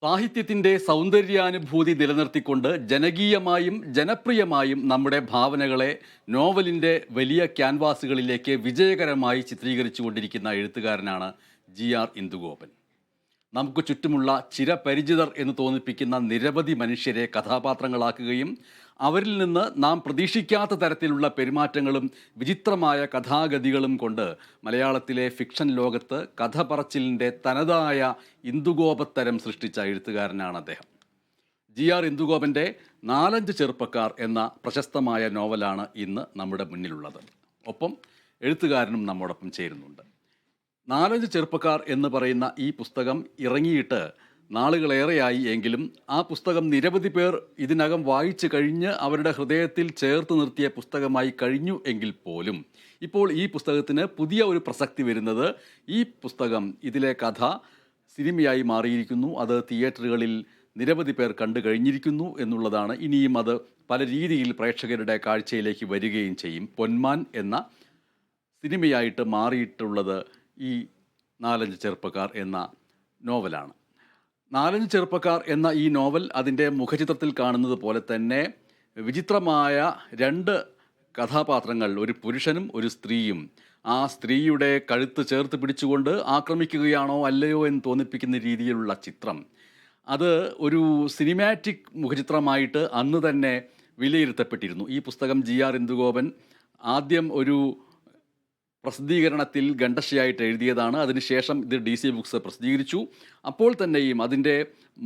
സാഹിത്യത്തിൻ്റെ സൗന്ദര്യാനുഭൂതി നിലനിർത്തിക്കൊണ്ട് ജനകീയമായും ജനപ്രിയമായും നമ്മുടെ ഭാവനകളെ നോവലിൻ്റെ വലിയ ക്യാൻവാസുകളിലേക്ക് വിജയകരമായി ചിത്രീകരിച്ചുകൊണ്ടിരിക്കുന്ന എഴുത്തുകാരനാണ് GR ഇന്ദുഗോപൻ. നമുക്ക് ചുറ്റുമുള്ള ചിരപരിചിതർ എന്ന് തോന്നിപ്പിക്കുന്ന നിരവധി മനുഷ്യരെ കഥാപാത്രങ്ങളാക്കുകയും അവരിൽ നിന്ന് നാം പ്രതീക്ഷിക്കാത്ത തരത്തിലുള്ള പെരുമാറ്റങ്ങളും വിചിത്രമായ കഥാഗതികളും കൊണ്ട് മലയാളത്തിലെ ഫിക്ഷൻ ലോകത്ത് കഥ പറച്ചിലിൻ്റെ തനതായ ഇന്ദുഗോപത്തരം സൃഷ്ടിച്ച എഴുത്തുകാരനാണ് അദ്ദേഹം. GR ഇന്ദുഗോപൻ്റെ 4-5 ചെറുപ്പക്കാർ എന്ന പ്രശസ്തമായ നോവലാണ് ഇന്ന് നമ്മുടെ മുന്നിലുള്ളത്. ഒപ്പം എഴുത്തുകാരനും നമ്മോടൊപ്പം ചേരുന്നുണ്ട്. 4-5 ചെറുപ്പക്കാർ എന്ന് പറയുന്ന ഈ പുസ്തകം ഇറങ്ങിയിട്ട് നാളുകളേറെയായി എങ്കിലും ആ പുസ്തകം നിരവധി പേർ ഇതിനകം വായിച്ചു കഴിഞ്ഞ് അവരുടെ ഹൃദയത്തിൽ ചേർത്ത് നിർത്തിയ പുസ്തകമായി കഴിഞ്ഞു എങ്കിൽ പോലും ഇപ്പോൾ ഈ പുസ്തകത്തിന് പുതിയ ഒരു പ്രസക്തി വരുന്നത് ഈ പുസ്തകം, ഇതിലെ കഥ സിനിമയായി മാറിയിരിക്കുന്നു. അത് തിയേറ്ററുകളിൽ നിരവധി പേർ കണ്ടു കഴിഞ്ഞിരിക്കുന്നു എന്നുള്ളതാണ്. ഇനിയും അത് പല രീതിയിൽ പ്രേക്ഷകരുടെ കാഴ്ചയിലേക്ക് വരികയും ചെയ്യും. പൊന്മാൻ എന്ന സിനിമയായിട്ട് മാറിയിട്ടുള്ളത് ഈ 4-5 ചെറുപ്പക്കാർ എന്ന നോവലാണ്. 4-5 ചെറുപ്പക്കാർ എന്ന ഈ നോവൽ അതിൻ്റെ മുഖചിത്രത്തിൽ കാണുന്നത് പോലെ തന്നെ വിചിത്രമായ 2 കഥാപാത്രങ്ങൾ, ഒരു പുരുഷനും ഒരു സ്ത്രീയും. ആ സ്ത്രീയുടെ കഴുത്ത് ചേർത്ത് പിടിച്ചുകൊണ്ട് ആക്രമിക്കുകയാണോ അല്ലയോ എന്ന് തോന്നിപ്പിക്കുന്ന രീതിയിലുള്ള ചിത്രം, അത് ഒരു സിനിമാറ്റിക് മുഖചിത്രമായിട്ട് അന്ന് തന്നെ വിലയിരുത്തപ്പെട്ടിരുന്നു. ഈ പുസ്തകം GR ഇന്ദുഗോപൻ ആദ്യം ഒരു പ്രസിദ്ധീകരണത്തിൽ ഖണ്ഡശയായിട്ട് എഴുതിയതാണ്. അതിനുശേഷം ഇത് DC ബുക്സ് പ്രസിദ്ധീകരിച്ചു. അപ്പോൾ തന്നെയും അതിൻ്റെ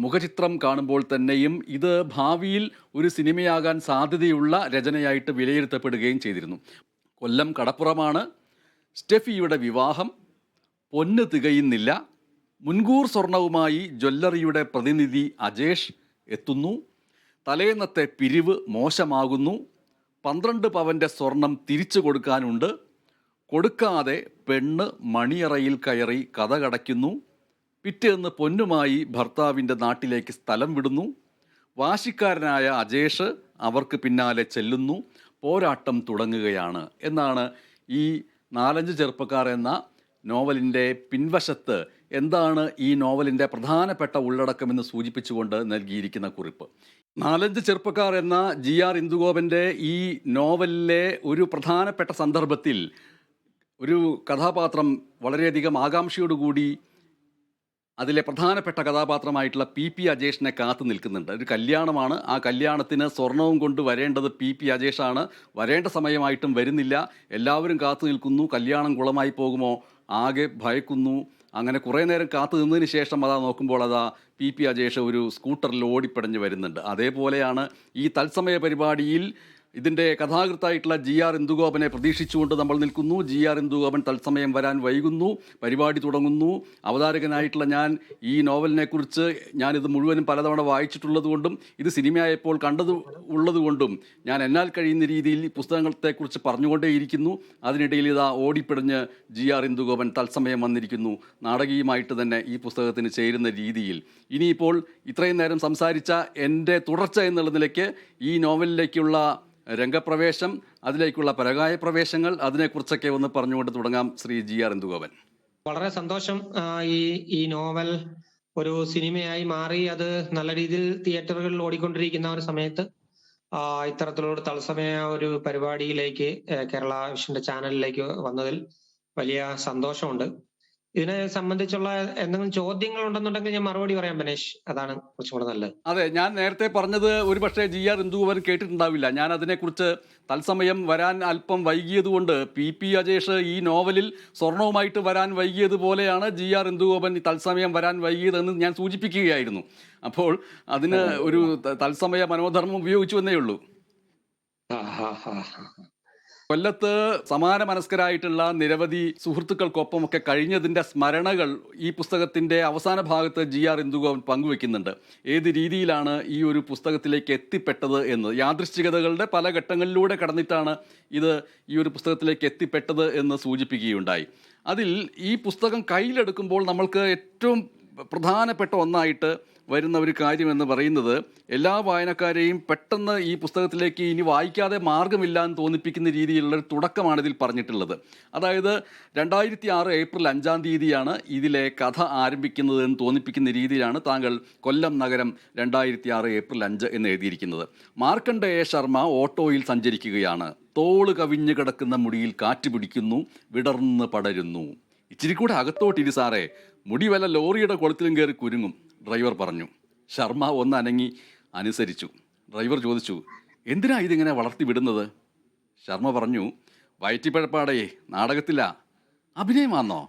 മുഖചിത്രം കാണുമ്പോൾ തന്നെയും ഇത് ഭാവിയിൽ ഒരു സിനിമയാകാൻ സാധ്യതയുള്ള രചനയായിട്ട് വിലയിരുത്തപ്പെടുകയും ചെയ്തിരുന്നു. കൊല്ലം കടപ്പുറമാണ്, സ്റ്റെഫിയുടെ വിവാഹം, പൊന്ന് തികയുന്നില്ല, മുൻകൂർ സ്വർണവുമായി ജ്വല്ലറിയുടെ പ്രതിനിധി അജേഷ് എത്തുന്നു, തലേന്നത്തെ പിരിവ് മോശമാകുന്നു, 12 പവൻ്റെ സ്വർണം തിരിച്ചു കൊടുക്കാനുണ്ട്, കൊടുക്കാതെ പെണ്ണ് മണിയറയിൽ കയറി കഥ കടയ്ക്കുന്നു, പിറ്റേന്ന് പൊന്നുമായി ഭർത്താവിൻ്റെ നാട്ടിലേക്ക് സ്ഥലം വിടുന്നു, വാശിക്കാരനായ അജേഷ് അവർക്ക് പിന്നാലെ ചെല്ലുന്നു, പോരാട്ടം തുടങ്ങുകയാണ് എന്നാണ് ഈ 4-5 ചെറുപ്പക്കാർ എന്ന നോവലിൻ്റെ പിൻവശത്ത് എന്താണ് ഈ നോവലിൻ്റെ പ്രധാനപ്പെട്ട ഉള്ളടക്കമെന്ന് സൂചിപ്പിച്ചുകൊണ്ട് നൽകിയിരിക്കുന്ന കുറിപ്പ്. 4-5 ചെറുപ്പക്കാർ എന്ന GR ഇന്ദുഗോപൻ്റെ ഈ നോവലിലെ ഒരു പ്രധാനപ്പെട്ട സന്ദർഭത്തിൽ ഒരു കഥാപാത്രം വളരെയധികം ആകാംക്ഷയോടുകൂടി അതിലെ പ്രധാനപ്പെട്ട കഥാപാത്രമായിട്ടുള്ള PP അജേഷിനെ കാത്തു നിൽക്കുന്നുണ്ട്. ഒരു കല്യാണമാണ്. ആ കല്യാണത്തിന് സ്വർണവും കൊണ്ട് വരേണ്ടത് PP അജേഷാണ്. വരേണ്ട സമയമായിട്ടും വരുന്നില്ല. എല്ലാവരും കാത്തു നിൽക്കുന്നു. കല്യാണം കുളമായി പോകുമോ, ആകെ ഭയക്കുന്നു. അങ്ങനെ കുറേ നേരം കാത്തു നിന്നതിന് ശേഷം അതാ നോക്കുമ്പോൾ അതാ PP അജേഷ് ഒരു സ്കൂട്ടറിൽ ഓടിപ്പടഞ്ഞ് വരുന്നുണ്ട്. അതേപോലെയാണ് ഈ തത്സമയ പരിപാടിയിൽ ഇതിൻ്റെ കഥാകൃത്തായിട്ടുള്ള GR ഇന്ദുഗോപനെ പ്രതീക്ഷിച്ചുകൊണ്ട് നമ്മൾ നിൽക്കുന്നു. GR ഇന്ദുഗോപൻ തത്സമയം വരാൻ വൈകുന്നു. പരിപാടി തുടങ്ങുന്നു. അവതാരകനായിട്ടുള്ള ഞാൻ ഈ നോവലിനെക്കുറിച്ച് ഞാനിത് മുഴുവനും പലതവണ വായിച്ചിട്ടുള്ളതുകൊണ്ടും ഇത് സിനിമയായപ്പോൾ ഉള്ളതുകൊണ്ടും ഞാൻ എന്നാൽ കഴിയുന്ന രീതിയിൽ പുസ്തകത്തെക്കുറിച്ച് പറഞ്ഞുകൊണ്ടേയിരിക്കുന്നു. അതിനിടയിൽ ഇതാ ഓടിപ്പിടഞ്ഞ് GR ഇന്ദുഗോപൻ തത്സമയം വന്നിരിക്കുന്നു. നാടകീയമായിട്ട് തന്നെ ഈ പുസ്തകത്തിന് ചേരുന്ന രീതിയിൽ. ഇനിയിപ്പോൾ ഇത്രയും നേരം സംസാരിച്ച എൻ്റെ തുടർച്ച എന്നുള്ള നിലയ്ക്ക് ഈ നോവലിലേക്കുള്ള രംഗപ്രവേശം, അതിലേക്കുള്ള പരകായ പ്രവേശങ്ങൾ, അതിനെക്കുറിച്ചൊക്കെ ഒന്ന് പറഞ്ഞുകൊണ്ട് തുടങ്ങാം. ശ്രീ GR ഇന്ദുഗോപൻ. വളരെ സന്തോഷം. ഈ നോവൽ ഒരു സിനിമയായി മാറി അത് നല്ല രീതിയിൽ തിയേറ്ററുകളിൽ ഓടിക്കൊണ്ടിരിക്കുന്ന ഒരു സമയത്ത് ഇത്തരത്തിലുള്ള തത്സമയ ഒരു പരിപാടിയിലേക്ക് കേരള വിഷന്റെ ചാനലിലേക്ക് വന്നതിൽ വലിയ സന്തോഷമുണ്ട്. ഇതിനെ സംബന്ധിച്ചുള്ള എന്തെങ്കിലും ചോദ്യങ്ങൾ ഉണ്ടെന്നുണ്ടെങ്കിൽ ഞാൻ മറുപടി പറയാം ബനേഷ്. അതാണ് കുറച്ചും കൂടെ നല്ലത്. അതെ, ഞാൻ നേരത്തെ പറഞ്ഞത് ഒരുപക്ഷെ GR ഇന്ദുഗോപൻ കേട്ടിട്ടുണ്ടാവില്ല. ഞാൻ അതിനെക്കുറിച്ച് തത്സമയം വരാൻ അല്പം വൈകിയതുകൊണ്ട് PP അജേഷ് ഈ നോവലിൽ സ്വർണവുമായിട്ട് വരാൻ വൈകിയതുപോലെയാണ് GR ഇന്ദുഗോപൻ തത്സമയം വരാൻ വൈകിയതെന്ന് ഞാൻ സൂചിപ്പിക്കുകയായിരുന്നു. അപ്പോൾ അതിന് ഒരു തത്സമയ മനോധർമ്മം ഉപയോഗിച്ചു എന്നേ ഉള്ളൂ. കൊല്ലത്ത് സമാന മനസ്കരായിട്ടുള്ള നിരവധി സുഹൃത്തുക്കൾക്കൊപ്പമൊക്കെ കഴിഞ്ഞതിൻ്റെ സ്മരണകൾ ഈ പുസ്തകത്തിൻ്റെ അവസാന ഭാഗത്ത് GR ഇന്ദുഗോപൻ പങ്കുവെക്കുന്നുണ്ട്. ഏത് രീതിയിലാണ് ഈ ഒരു പുസ്തകത്തിലേക്ക് എത്തിപ്പെട്ടത് എന്ന്, യാദൃശ്ചികതകളുടെ പല ഘട്ടങ്ങളിലൂടെ കടന്നിട്ടാണ് ഇത് ഈ ഒരു പുസ്തകത്തിലേക്ക് എത്തിപ്പെട്ടത് എന്ന് സൂചിപ്പിക്കുകയുണ്ടായി. അതിൽ ഈ പുസ്തകം കയ്യിലെടുക്കുമ്പോൾ നമ്മൾക്ക് ഏറ്റവും പ്രധാനപ്പെട്ട ഒന്നായിട്ട് വരുന്ന ഒരു കാര്യമെന്ന് പറയുന്നത് എല്ലാ വായനക്കാരെയും പെട്ടെന്ന് ഈ പുസ്തകത്തിലേക്ക് ഇനി വായിക്കാതെ മാർഗമില്ല എന്ന് തോന്നിപ്പിക്കുന്ന രീതിയിലുള്ള ഒരു തുടക്കമാണ് ഇതിൽ പറഞ്ഞിട്ടുള്ളത്. അതായത് 2006 ഏപ്രിൽ 5-ാം തീയതിയാണ് ഇതിലെ കഥ ആരംഭിക്കുന്നത് എന്ന് തോന്നിപ്പിക്കുന്ന രീതിയിലാണ് താങ്കൾ കൊല്ലം നഗരം 2006 ഏപ്രിൽ 5 എന്ന് എഴുതിയിരിക്കുന്നത്. മാർക്കണ്ഡേയ ശർമ്മ ഓട്ടോയിൽ സഞ്ചരിക്കുകയാണ്. തോള് കവിഞ്ഞു കിടക്കുന്ന മുടിയിൽ കാറ്റ് പിടിക്കുന്നു, വിടർന്ന് പടരുന്നു. ഇച്ചിരി കൂടെ അകത്തോട്ടിരി സാറേ, മുടി വല്ല ലോറിയുടെ കുളത്തിലും കയറി കുരുങ്ങും, ഡ്രൈവർ പറഞ്ഞു. ശർമ്മ ഒന്ന് അനങ്ങി അനുസരിച്ചു. ഡ്രൈവർ ചോദിച്ചു, എന്തിനാ ഇതിങ്ങനെ വളർത്തി വിടുന്നത്? ശർമ്മ പറഞ്ഞു, വയറ്റിപ്പഴപ്പാടേ, നാടകത്തില്ല. അഭിനയമാണോ?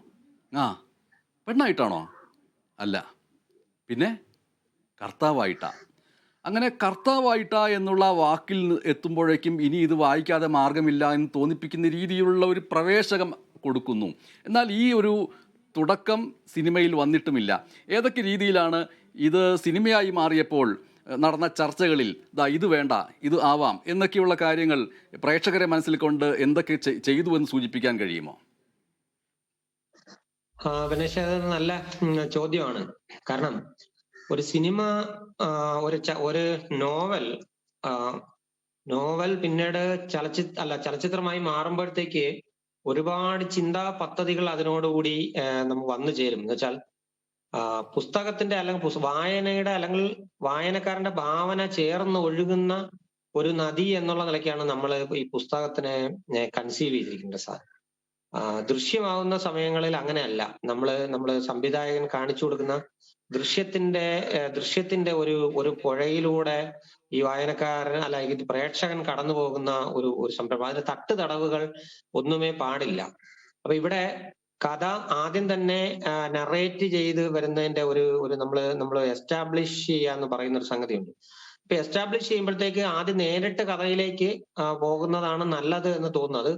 ആ. പെണ്ണായിട്ടാണോ? അല്ല. പിന്നെ കർത്താവായിട്ടാ. അങ്ങനെ കർത്താവായിട്ട എന്നുള്ള വാക്കിൽ എത്തുമ്പോഴേക്കും ഇനി ഇത് വായിക്കാതെ മാർഗമില്ല എന്ന് തോന്നിപ്പിക്കുന്ന രീതിയിലുള്ള ഒരു പ്രവേശകം കൊടുക്കുന്നു. എന്നാൽ ഈ ഒരു തുടക്കം സിനിമയിൽ വന്നിട്ടുമില്ല. ഏതൊക്കെ രീതിയിലാണ് ഇത് സിനിമയായി മാറിയപ്പോൾ നടന്ന ചർച്ചകളിൽ ഇത് വേണ്ട, ഇത് ആവാം എന്നൊക്കെയുള്ള കാര്യങ്ങൾ പ്രേക്ഷകരെ മനസ്സിൽ കൊണ്ട് എന്തൊക്കെ ചെയ്തു എന്ന് സൂചിപ്പിക്കാൻ കഴിയുമോ? ഗണേശ, അത് നല്ല ചോദ്യമാണ്. കാരണം ഒരു സിനിമ, ഒരു നോവൽ പിന്നീട് ചലച്ചിത്രമായി മാറുമ്പോഴത്തേക്ക് ഒരുപാട് ചിന്താ പദ്ധതികൾ അതിനോടുകൂടി നമുക്ക് വന്നു ചേരും. എന്ന് വെച്ചാൽ പുസ്തകത്തിന്റെ അല്ലെങ്കിൽ വായനയുടെ അല്ലെങ്കിൽ വായനക്കാരന്റെ ഭാവന ചേർന്ന് ഒഴുകുന്ന ഒരു നദി എന്നുള്ള നിലയ്ക്കാണ് നമ്മൾ ഈ പുസ്തകത്തിനെ കൺസീവ് ചെയ്തിരിക്കുന്നത് സാർ. ദൃശ്യമാവുന്ന സമയങ്ങളിൽ അങ്ങനെയല്ല. നമ്മള് സംവിധായകൻ കാണിച്ചു കൊടുക്കുന്ന ദൃശ്യത്തിന്റെ ഒരു പുഴയിലൂടെ ഈ വായനക്കാരൻ ഈ പ്രേക്ഷകൻ കടന്നു പോകുന്ന ഒരു സംരംഭം. അതിന്റെ തട്ടുതടവുകൾ ഒന്നുമേ പാടില്ല. അപ്പൊ ഇവിടെ കഥ ആദ്യം തന്നെ നറേറ്റ് ചെയ്ത് വരുന്നതിന്റെ ഒരു നമ്മള് എസ്റ്റാബ്ലിഷ് ചെയ്യാന്ന് പറയുന്ന ഒരു സംഗതിയുണ്ട്. ഇപ്പൊ എസ്റ്റാബ്ലിഷ് ചെയ്യുമ്പോഴത്തേക്ക് ആദ്യം നേരിട്ട് കഥയിലേക്ക് പോകുന്നതാണ് നല്ലത് എന്ന് തോന്നുന്നത്.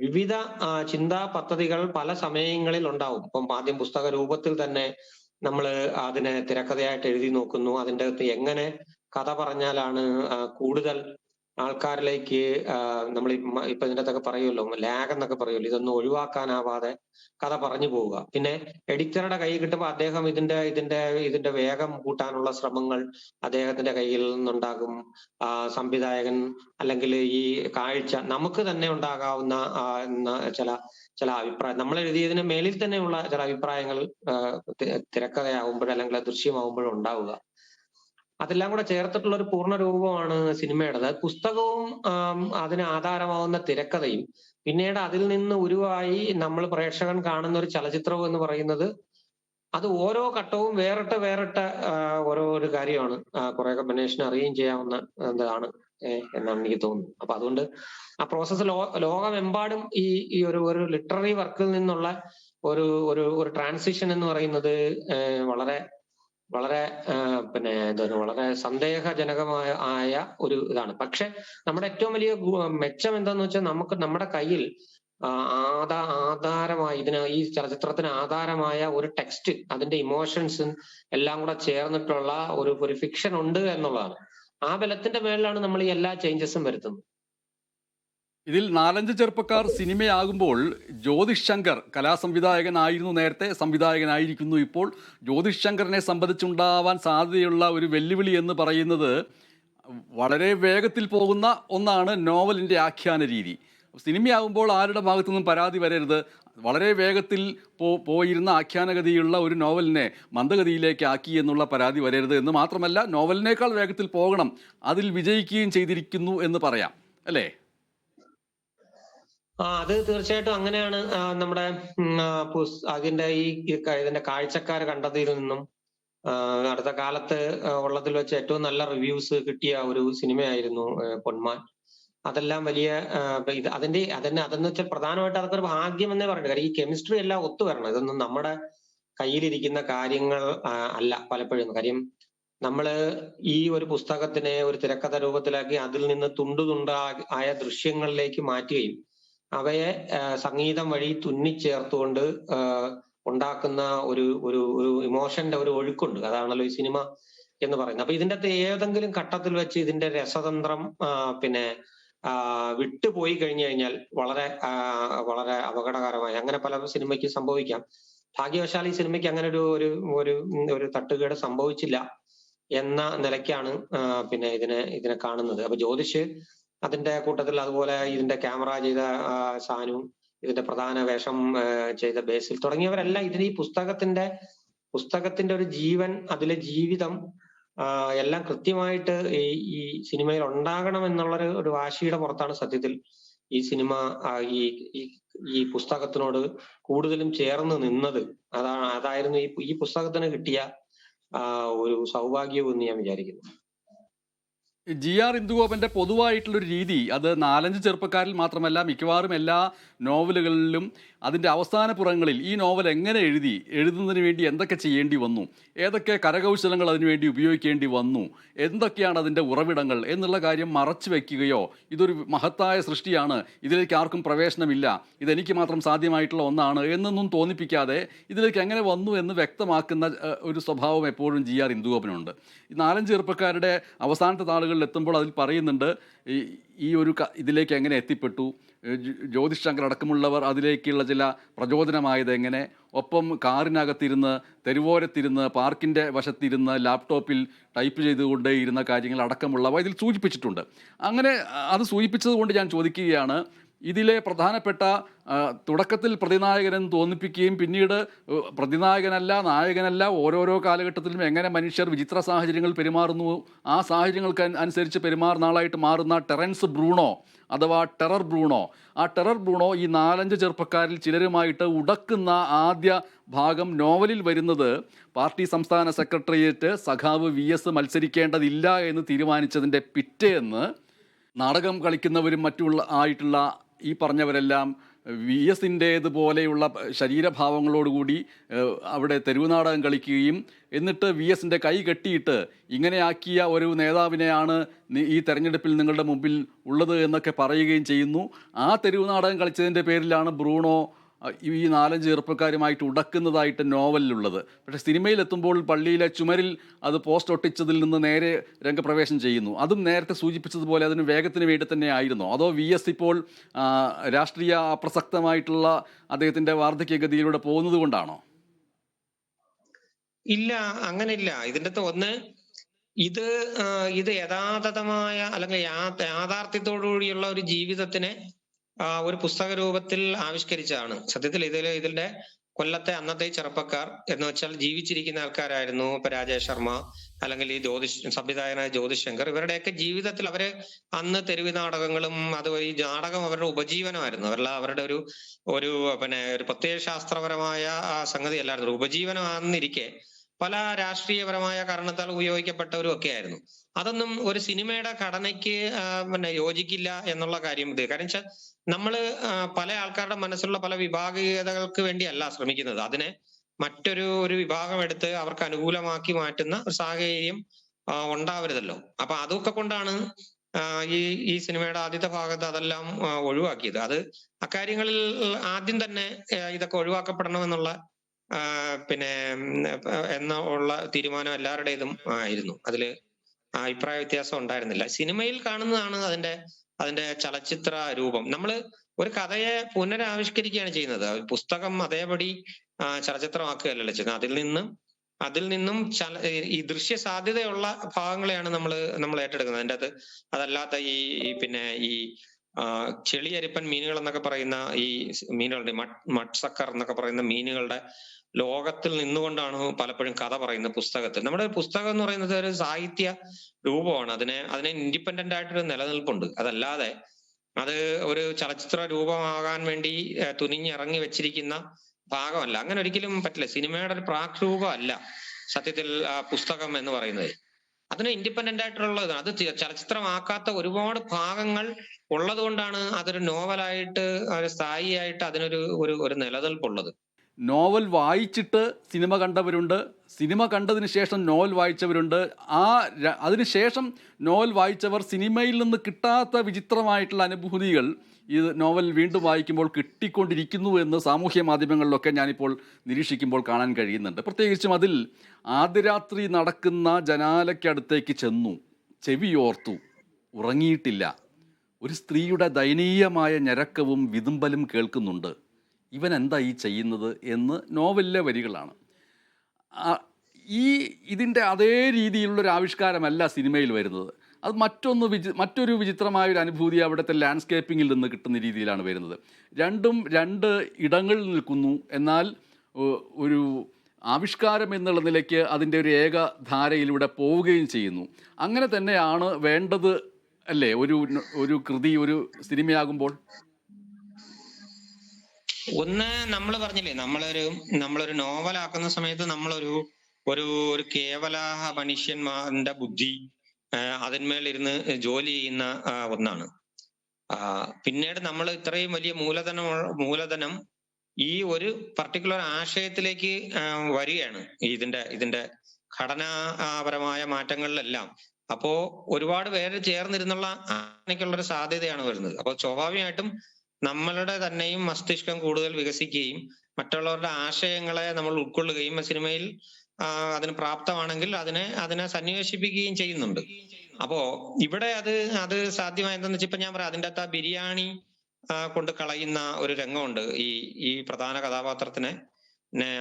വിവിധ ചിന്താ പദ്ധതികൾ പല സമയങ്ങളിൽ ഉണ്ടാവും. ഇപ്പം ആദ്യം പുസ്തക രൂപത്തിൽ തന്നെ നമ്മൾ അതിനെ തിരക്കഥയായിട്ട് എഴുതി നോക്കുന്നു. അതിൻ്റെ അകത്ത് എങ്ങനെ കഥ പറഞ്ഞാലാണ് കൂടുതൽ ആൾക്കാരിലേക്ക് നമ്മൾ ഇപ്പൊ ഇതിൻ്റെ അകത്തൊക്കെ പറയുമല്ലോ, ലാഗ് എന്നൊക്കെ പറയുമല്ലോ, ഇതൊന്നും ഒഴിവാക്കാനാവാതെ കഥ പറഞ്ഞു പോവുക. പിന്നെ എഡിറ്ററുടെ കൈ കിട്ടുമ്പോൾ അദ്ദേഹം ഇതിന്റെ വേഗം കൂട്ടാനുള്ള ശ്രമങ്ങൾ അദ്ദേഹത്തിന്റെ കയ്യിൽ നിന്നുണ്ടാകും. സംവിധായകൻ അല്ലെങ്കിൽ ഈ കാഴ്ച നമുക്ക് തന്നെ ഉണ്ടാകാവുന്ന ചില അഭിപ്രായം, നമ്മൾ എഴുതിയതിന് മേലിൽ തന്നെയുള്ള ചില അഭിപ്രായങ്ങൾ തിരക്കഥയാവുമ്പോൾ അല്ലെങ്കിൽ ദൃശ്യമാവുമ്പോഴും ഉണ്ടാവുക. അതെല്ലാം കൂടെ ചേർത്തിട്ടുള്ള ഒരു പൂർണ്ണ രൂപമാണ് സിനിമയുടേത്. പുസ്തകവും അതിന് ആധാരമാവുന്ന തിരക്കഥയും പിന്നീട് അതിൽ നിന്ന് ഉരുവായി നമ്മൾ പ്രേക്ഷകൻ കാണുന്ന ഒരു ചലച്ചിത്രവും എന്ന് പറയുന്നത്, അത് ഓരോ ഘട്ടവും വേറിട്ട ഓരോ കാര്യമാണ്. കുറെയൊക്കെ ബനേഷിന് അറിയുകയും ചെയ്യാവുന്ന എന്താണ് എന്നാണ് എനിക്ക് തോന്നുന്നത്. അപ്പൊ അതുകൊണ്ട് ആ പ്രോസസ്സ് ലോകമെമ്പാടും ഈ ഒരു ലിറ്റററി വർക്കിൽ നിന്നുള്ള ഒരു ട്രാൻസിഷൻ എന്ന് പറയുന്നത് വളരെ വളരെ സന്ദേഹജനകമായ ഒരു ഇതാണ്. പക്ഷെ നമ്മുടെ ഏറ്റവും വലിയ മെച്ചം എന്താന്ന് വെച്ചാൽ നമ്മുടെ കയ്യിൽ ആധാരമായി ഈ ചലച്ചിത്രത്തിന് ആധാരമായ ഒരു ടെക്സ്റ്റ്, അതിന്റെ ഇമോഷൻസും എല്ലാം കൂടെ ചേർന്നിട്ടുള്ള ഒരു ഫിക്ഷൻ ഉണ്ട് എന്നുള്ളതാണ്. ആ ബലത്തിന്റെ മേളിലാണ് നമ്മൾ ഈ എല്ലാ ചേഞ്ചസും വരുത്തുന്നത്. ഇതിൽ 4-5 ചെറുപ്പക്കാർ സിനിമയാകുമ്പോൾ ജ്യോതിഷ് ശങ്കർ കലാസംവിധായകനായിരുന്നു, നേരത്തെ സംവിധായകനായിരിക്കുന്നു ഇപ്പോൾ. ജ്യോതിഷ് ശങ്കറിനെ സംബന്ധിച്ചുണ്ടാവാൻ സാധ്യതയുള്ള ഒരു വെല്ലുവിളി എന്ന് പറയുന്നത് വളരെ വേഗത്തിൽ പോകുന്ന ഒന്നാണ് നോവലിൻ്റെ ആഖ്യാന രീതി. സിനിമയാകുമ്പോൾ ആരുടെ ഭാഗത്തു നിന്നും പരാതി വരരുത്, വളരെ വേഗത്തിൽ പോയിരുന്ന ആഖ്യാനഗതിയുള്ള ഒരു നോവലിനെ മന്ദഗതിയിലേക്ക് ആക്കി എന്നുള്ള പരാതി വരരുത് എന്ന് മാത്രമല്ല, നോവലിനേക്കാൾ വേഗത്തിൽ പോകണം, അതിൽ വിജയിക്കുകയും ചെയ്തിരിക്കുന്നു എന്ന് പറയാം, അല്ലേ? അത് തീർച്ചയായിട്ടും അങ്ങനെയാണ്. നമ്മുടെ ഇതിന്റെ കാഴ്ചക്കാർ കണ്ടതിൽ നിന്നും അടുത്ത കാലത്ത് ഉള്ളതിൽ വെച്ച് ഏറ്റവും നല്ല റിവ്യൂസ് കിട്ടിയ ഒരു സിനിമയായിരുന്നു പൊന്മാൻ. അതെല്ലാം വലിയ അതെന്ന് വെച്ചാൽ പ്രധാനമായിട്ട് അതൊക്കെ ഒരു ഭാഗ്യം എന്നേ പറയുന്നത്. കാര്യം ഈ കെമിസ്ട്രി എല്ലാം ഒത്തുവരണം. ഇതൊന്നും നമ്മുടെ കയ്യിലിരിക്കുന്ന കാര്യങ്ങൾ അല്ല പലപ്പോഴും. കാര്യം നമ്മള് ഈ ഒരു പുസ്തകത്തിനെ ഒരു തിരക്കഥ രൂപത്തിലാക്കി അതിൽ നിന്ന് തുണ്ടുതുണ്ടായ ദൃശ്യങ്ങളിലേക്ക് മാറ്റുകയും അവയെ സംഗീതം വഴി തുന്നിച്ചേർത്തുകൊണ്ട് ഉണ്ടാക്കുന്ന ഒരു ഇമോഷന്റെ ഒരു ഒഴുക്കുണ്ട്. അതാണല്ലോ ഈ സിനിമ എന്ന് പറയുന്നത്. അപ്പൊ ഇതിന്റെ അകത്ത് ഏതെങ്കിലും ഘട്ടത്തിൽ വെച്ച് ഇതിന്റെ രസതന്ത്രം വിട്ടുപോയി കഴിഞ്ഞു കഴിഞ്ഞാൽ വളരെ വളരെ അപകടകരമായി, അങ്ങനെ പല സിനിമയ്ക്ക് സംഭവിക്കാം. ഭാഗ്യവശാൽ ഈ സിനിമയ്ക്ക് അങ്ങനെ ഒരു ഒരു ഒരു തട്ടുകേട് സംഭവിച്ചില്ല എന്ന നിലയ്ക്കാണ് പിന്നെ ഇതിനെ കാണുന്നത്. അപ്പൊ ജ്യോതിഷ് അതിന്റെ കൂട്ടത്തിൽ, അതുപോലെ ഇതിന്റെ ക്യാമറ ചെയ്ത സാനു, ഇതിന്റെ പ്രധാന വേഷം ചെയ്ത ബേസിൽ തുടങ്ങിയവരെല്ലാം ഈ പുസ്തകത്തിന്റെ ഒരു ജീവൻ, അതിലെ ജീവിതം എല്ലാം കൃത്യമായിട്ട് ഈ സിനിമയിൽ ഉണ്ടാകണം എന്നുള്ള ഒരു വാശിയുടെ പുറത്താണ് സത്യത്തിൽ ഈ സിനിമ ഈ ഈ ഈ പുസ്തകത്തിനോട് കൂടുതലും ചേർന്ന് നിന്നത്. അതായിരുന്നു ഈ പുസ്തകത്തിന് കിട്ടിയ ഒരു സൗഭാഗ്യവും എന്ന് ഞാൻ വിചാരിക്കുന്നു. GR ഇന്ദുഗോപന്റെ പൊതുവായിട്ടുള്ളൊരു രീതി, അത് 4-5 ചെറുപ്പക്കാരിൽ മാത്രമല്ല, മിക്കവാറും എല്ലാ നോവലുകളിലും അതിൻ്റെ അവസാന പുറങ്ങളിൽ ഈ നോവൽ എങ്ങനെ എഴുതുന്നതിന് വേണ്ടി എന്തൊക്കെ ചെയ്യേണ്ടി വന്നു, ഏതൊക്കെ കരകൗശലങ്ങൾ അതിനുവേണ്ടി ഉപയോഗിക്കേണ്ടി വന്നു, എന്തൊക്കെയാണ് അതിൻ്റെ ഉറവിടങ്ങൾ എന്നുള്ള കാര്യം മറച്ചു വയ്ക്കുകയോ, ഇതൊരു മഹത്തായ സൃഷ്ടിയാണ്, ഇതിലേക്ക് ആർക്കും പ്രവേശനമില്ല, ഇതെനിക്ക് മാത്രം സാധ്യമായിട്ടുള്ള ഒന്നാണ് എന്നൊന്നും തോന്നിപ്പിക്കാതെ ഇതിലേക്ക് എങ്ങനെ വന്നു എന്ന് വ്യക്തമാക്കുന്ന ഒരു സ്വഭാവം എപ്പോഴും GR ഇന്ദുഗോപനുണ്ട്. ഈ 4-5 ചെറുപ്പക്കാരുടെ അവസാനത്തെ താളുകളിൽ എത്തുമ്പോൾ അതിൽ പറയുന്നുണ്ട് ഈ ഒരു ഇതിലേക്ക് എങ്ങനെ എത്തിപ്പെട്ടു, ജ്യോതിഷ് ശങ്കർ അടക്കമുള്ളവർ അതിലേക്കുള്ള ചില പ്രചോദനമായത് എങ്ങനെ, ഒപ്പം കാറിനകത്തിരുന്ന്, തെരുവോരത്തിരുന്ന്, പാർക്കിൻ്റെ വശത്തിരുന്ന് ലാപ്ടോപ്പിൽ ടൈപ്പ് ചെയ്തുകൊണ്ടേയിരുന്ന കാര്യങ്ങൾ അടക്കമുള്ളവ ഇതിൽ സൂചിപ്പിച്ചിട്ടുണ്ട്. അങ്ങനെ അത് സൂചിപ്പിച്ചത് കൊണ്ട് ഞാൻ ചോദിക്കുകയാണ്, ഇതിലെ പ്രധാനപ്പെട്ട തുടക്കത്തിൽ പ്രതിനായകനെന്ന് തോന്നിപ്പിക്കുകയും പിന്നീട് പ്രതിനായകനല്ല, നായകനല്ല, ഓരോരോ കാലഘട്ടത്തിലും എങ്ങനെ മനുഷ്യർ വിചിത്ര സാഹചര്യങ്ങൾ പെരുമാറുന്നു, ആ സാഹചര്യങ്ങൾക്ക് അനുസരിച്ച് പെരുമാറുന്ന ആളായിട്ട് മാറുന്ന ടെറൻസ് ബ്രൂണോ അഥവാ ടെറർ ബ്രൂണോ, ആ ടെറർ ബ്രൂണോ ഈ 4-5 ചെറുപ്പക്കാരിൽ ചിലരുമായിട്ട് ഉടക്കുന്ന ആദ്യ ഭാഗം നോവലിൽ വരുന്നത് പാർട്ടി സംസ്ഥാന സെക്രട്ടേറിയറ്റ് സഖാവ് VS മത്സരിക്കേണ്ടതില്ല എന്ന് തീരുമാനിച്ചതിൻ്റെ പിറ്റേന്ന് നാടകം കളിക്കുന്നവരും ആയിട്ടുള്ള ഈ പറഞ്ഞവരെല്ലാം VSൻ്റേതുപോലെയുള്ള ശരീരഭാവങ്ങളോടുകൂടി അവിടെ തെരുവ് നാടകം കളിക്കുകയും എന്നിട്ട് VSൻ്റെ കൈ കെട്ടിയിട്ട് ഇങ്ങനെയാക്കിയ ഒരു നേതാവിനെയാണ് ഈ തെരഞ്ഞെടുപ്പിൽ നിങ്ങളുടെ മുമ്പിൽ ഉള്ളത് എന്നൊക്കെ പറയുകയും ചെയ്യുന്നു. ആ തെരുവ് നാടകം കളിച്ചതിൻ്റെ പേരിലാണ് ബ്രൂണോ ഈ 4-5 ചെറുപ്പക്കാരുമായിട്ട് ഉടക്കുന്നതായിട്ട് നോവലിലുള്ളത്. പക്ഷേ സിനിമയിലെത്തുമ്പോൾ പള്ളിയിലെ ചുമരിൽ അത് പോസ്റ്റ് ഒട്ടിച്ചതിൽ നിന്ന് നേരെ രംഗപ്രവേശം ചെയ്യുന്നു. അതും നേരത്തെ സൂചിപ്പിച്ചതുപോലെ അതിന് വേഗത്തിന് വേണ്ടി തന്നെ ആയിരുന്നോ, അതോ VS ഇപ്പോൾ രാഷ്ട്രീയ അപ്രസക്തമായിട്ടുള്ള അദ്ദേഹത്തിൻ്റെ വാർദ്ധക്യഗതിയിലൂടെ പോകുന്നത് കൊണ്ടാണോ? ഇല്ല, അങ്ങനെയില്ല. ഇതിൻ്റെ ഒന്ന്, ഇത് യഥാതഥമായ അല്ലെങ്കിൽ യാഥാർത്ഥ്യത്തോടുകൂടിയുള്ള ഒരു ജീവിതത്തിനെ ഒരു പുസ്തക രൂപത്തിൽ ആവിഷ്കരിച്ചതാണ്. സത്യത്തിൽ ഇതിന്റെ കൊല്ലത്തെ അന്നത്തെ ചെറുപ്പക്കാർ എന്ന് വെച്ചാൽ ജീവിച്ചിരിക്കുന്ന ആൾക്കാരായിരുന്നു. ഇപ്പൊ രാജേഷ് ശർമ്മ, അല്ലെങ്കിൽ ഈ സംവിധായകനായ ജ്യോതിഷ് ശങ്കർ, ഇവരുടെയൊക്കെ ജീവിതത്തിൽ അവര് അന്ന് തെരുവ് നാടകങ്ങളും അതുവഴി നാടകം അവരുടെ ഉപജീവനമായിരുന്നു. അവരുടെ ഒരു പിന്നെ ഒരു പ്രത്യയശാസ്ത്രപരമായ സംഗതി അല്ലായിരുന്നു, ഒരു ഉപജീവനമാണെന്നിരിക്കെ പല രാഷ്ട്രീയപരമായ കാരണത്താൽ ഉപയോഗിക്കപ്പെട്ടവരും ഒക്കെ ആയിരുന്നു. അതൊന്നും ഒരു സിനിമയുടെ ഘടനയ്ക്ക് പിന്നെ യോജിക്കില്ല എന്നുള്ള കാര്യം കാരണം വെച്ചാൽ നമ്മള് പല ആൾക്കാരുടെ മനസ്സിലുള്ള പല വിഭാഗീയതകൾക്ക് വേണ്ടിയല്ല ശ്രമിക്കുന്നത്. അതിനെ മറ്റൊരു വിഭാഗം എടുത്ത് അവർക്ക് അനുകൂലമാക്കി മാറ്റുന്ന ഒരു സാഹചര്യം ഉണ്ടാവരുതല്ലോ. അപ്പൊ അതൊക്കെ കൊണ്ടാണ് ഈ സിനിമയുടെ ആദ്യത്തെ ഭാഗത്ത് അതെല്ലാം ഒഴിവാക്കിയത്. അത് അക്കാര്യങ്ങളിൽ ആദ്യം തന്നെ ഇതൊക്കെ ഒഴിവാക്കപ്പെടണമെന്നുള്ള പിന്നെ ഉള്ള തീരുമാനം എല്ലാവരുടേതും ആയിരുന്നു. അതില് അഭിപ്രായ വ്യത്യാസം ഉണ്ടായിരുന്നില്ല. സിനിമയിൽ കാണുന്നതാണ് അതിന്റെ ചലച്ചിത്ര രൂപം. നമ്മള് ഒരു കഥയെ പുനരാവിഷ്കരിക്കുകയാണ് ചെയ്യുന്നത്. പുസ്തകം അതേപടി ചലച്ചിത്രമാക്കുകയല്ലല്ലോ ചെയ്യുന്നത്. അതിൽ നിന്നും ഈ ദൃശ്യ സാധ്യതയുള്ള ഭാഗങ്ങളെയാണ് നമ്മൾ ഏറ്റെടുക്കുന്നത്. അതിൻ്റെ അകത്ത് അതല്ലാത്ത പിന്നെ ഈ ചെളിയരിപ്പൻ മീനുകൾ എന്നൊക്കെ പറയുന്ന ഈ മീനുകളുടെ മഡ്സക്കർ എന്നൊക്കെ പറയുന്ന മീനുകളുടെ ലോകത്തിൽ നിന്നുകൊണ്ടാണ് പലപ്പോഴും കഥ പറയുന്നത് പുസ്തകത്തിൽ. നമ്മുടെ പുസ്തകം എന്ന് പറയുന്നത് ഒരു സാഹിത്യ രൂപമാണ്. അതിനെ ഇൻഡിപെൻഡന്റ് ആയിട്ടൊരു നിലനിൽപ്പുണ്ട്. അതല്ലാതെ അത് ഒരു ചലച്ചിത്ര രൂപമാകാൻ വേണ്ടി തുനിഞ്ഞിറങ്ങി വെച്ചിരിക്കുന്ന ഭാഗമല്ല. അങ്ങനെ ഒരിക്കലും പറ്റില്ല. സിനിമയുടെ ഒരു പ്രാക് രൂപമല്ല സത്യത്തിൽ പുസ്തകം എന്ന് പറയുന്നത്. അതിന് ഇൻഡിപെൻഡന്റ് ആയിട്ടുള്ളത്, അത് ചലച്ചിത്രമാക്കാത്ത ഒരുപാട് ഭാഗങ്ങൾ ഉള്ളത് കൊണ്ടാണ് അതൊരു നോവലായിട്ട് സ്ഥായിയായിട്ട് അതിനൊരു നിലനിൽപ്പുള്ളത്. നോവൽ വായിച്ചിട്ട് സിനിമ കണ്ടവരുണ്ട്, സിനിമ കണ്ടതിന് ശേഷം നോവൽ വായിച്ചവരുണ്ട്. അതിനുശേഷം നോവൽ വായിച്ചവർ സിനിമയിൽ നിന്ന് കിട്ടാത്ത വിചിത്രമായിട്ടുള്ള അനുഭൂതികൾ ഈ നോവൽ വീണ്ടും വായിക്കുമ്പോൾ കിട്ടിക്കൊണ്ടിരിക്കുന്നു എന്ന് സാമൂഹ്യ മാധ്യമങ്ങളിലൊക്കെ ഞാനിപ്പോൾ നിരീക്ഷിക്കുമ്പോൾ കാണാൻ കഴിയുന്നുണ്ട്. പ്രത്യേകിച്ചും അതിൽ ആദ്യരാത്രി നടക്കുന്ന ജനാലയ്ക്കടുത്തേക്ക് ചെന്നു, ചെവിയോർത്തു, ഉറങ്ങിയിട്ടില്ല, ഒരു സ്ത്രീയുടെ ദയനീയമായ ഞരക്കവും വിതുമ്പലും കേൾക്കുന്നുണ്ട്. ഇവൻ എന്താ ഈ ചെയ്യുന്നത് എന്ന് നോവലിലെ വരികളാണ്. ആ, ഈ ഇതിൻ്റെ അതേ രീതിയിലുള്ളൊരു ആവിഷ്കാരമല്ല സിനിമയിൽ വരുന്നത്. അത് മറ്റൊരു വിചിത്രമായൊരു അനുഭൂതി അവിടുത്തെ ലാൻഡ്സ്കേപ്പിങ്ങിൽ നിന്ന് കിട്ടുന്ന രീതിയിലാണ് വരുന്നത്. രണ്ടും രണ്ട് ഇടങ്ങളിൽ നിൽക്കുന്നു. എന്നാൽ ഒരു ആവിഷ്കാരം എന്നുള്ള നിലയ്ക്ക് അതിൻ്റെ ഒരു ഏകധാരയിലൂടെ പോവുകയും ചെയ്യുന്നു. അങ്ങനെ തന്നെയാണ് വേണ്ടത് അല്ലേ ഒരു കൃതി ഒരു സിനിമയാകുമ്പോൾ? ഒന്ന് നമ്മൾ പറഞ്ഞില്ലേ, നമ്മളൊരു നോവലാക്കുന്ന സമയത്ത് നമ്മളൊരു ഒരു ഒരു കേവല മനുഷ്യന്മാരുടെ ബുദ്ധി അതിന്മേൽ ഇരുന്ന് ജോലി ചെയ്യുന്ന ഒന്നാണ്. പിന്നീട് നമ്മൾ ഇത്രയും വലിയ മൂലധനം ഈ ഒരു പർട്ടിക്കുലർ ആശയത്തിലേക്ക് വരികയാണ് ഇതിന്റെ ഘടനാപരമായ മാറ്റങ്ങളിലെല്ലാം. അപ്പോ ഒരുപാട് പേര് ചേർന്നിരുന്നുള്ള ഒരു സാധ്യതയാണ് വരുന്നത്. അപ്പോൾ സ്വാഭാവികമായിട്ടും നമ്മളുടെ തന്നെയും മസ്തിഷ്കം കൂടുതൽ വികസിക്കുകയും മറ്റുള്ളവരുടെ ആശയങ്ങളെ നമ്മൾ ഉൾക്കൊള്ളുകയും സിനിമയിൽ അതിന് പ്രാപ്തമാണെങ്കിൽ അതിനെ സന്നിവേശിപ്പിക്കുകയും ചെയ്യുന്നുണ്ട്. അപ്പോ ഇവിടെ അത് സാധ്യമായതെന്ന് വെച്ചാൽ ഇപ്പൊ ഞാൻ പറയാം, അതിൻ്റെ അകത്ത് ആ ബിരിയാണി കൊണ്ട് കളയുന്ന ഒരു രംഗമുണ്ട്. ഈ പ്രധാന കഥാപാത്രത്തിനെ